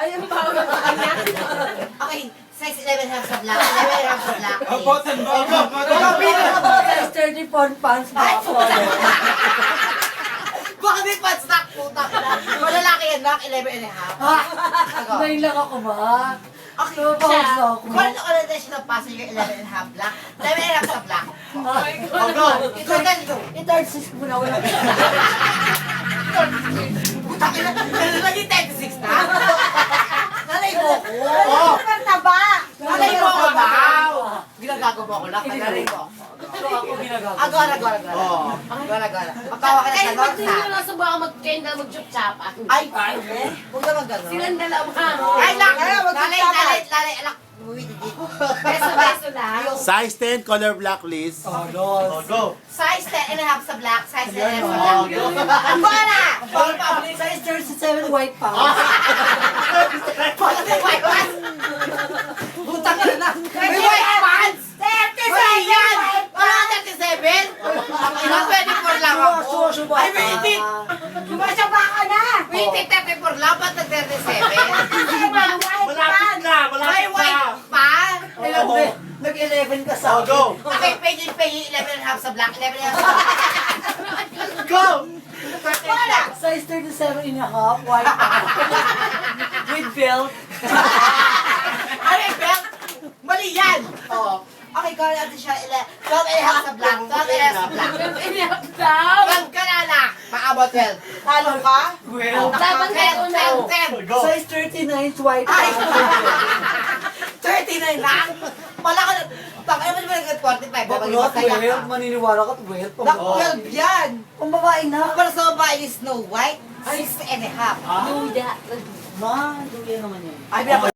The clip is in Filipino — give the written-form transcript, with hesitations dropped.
Ay, ang bago ng kanya. Okay, size 11 half sa black. 11 half sa black. Button ba? Size 34 pants ba Ay, ako? puta! Baka may pants na, puta ka na. Malalaki yan, nak. 11 and a half. Ako. Ngayon lang ako ba? Okay, Lumabas siya. ako. Kung ano orientation ng passenger 11 and a half black, 11 and a half sa black. Ay, Go! Ikaw na ito. i-third sis mo na wala. Puta ka na. Naging 36 na? Nanay mo ko. Oh. Taba. Nanay mo ko ba? Ginagago mo ako lang. Nanay mo. So ako ginagawa. Agora. Agora. Pagkawa ka na sa Ba't hindi north nyo lang subukan mag-kenda mag-chup-chap? Ay, huwag naman gano'n. Silang dalawa. Ay, lang! Kaya Lalay, alak. Beso-beso lang. Size 10, color black, please. Oh, Lord. Go. Size 10 and a half sa black, size 10 and a half sa black. Agora! Size 37 white pants. Bakit may white pants? Buta ka na. May white pants! 37 yan! Wala 37? Ang ina, 24 lang ako. Ay, waitit! Sumasaba ka na. Waitit, 34 lang. Ba't nag-37? Malapit na, May malapit na. white pa? Nag-11 ka sa Oh, go. Okay, page 11 and a half sa black, 11 and a half sa black. Go. Wala! Size 37 and a half, white pants. With belt. Ano yung belt? Mali yan! Oo. Okay, call natin siya 12 and a half sa black, 12 and a half sa black. Iniyak daw. 12 ka na na! Maabot 12. Talo ka? Well, Laban kayo na. 10. Go. size 39 white Ay! pants. 39 lang? Wala ka na. Tangay mo naman nag 45. Babalik Not masaya 12, ka. maniniwala ka 12. Nak, 12 yan! Kung babae na. Para sa babae ni Snow White, 6 and a half. Duda. Ma, duya naman yun. Ay,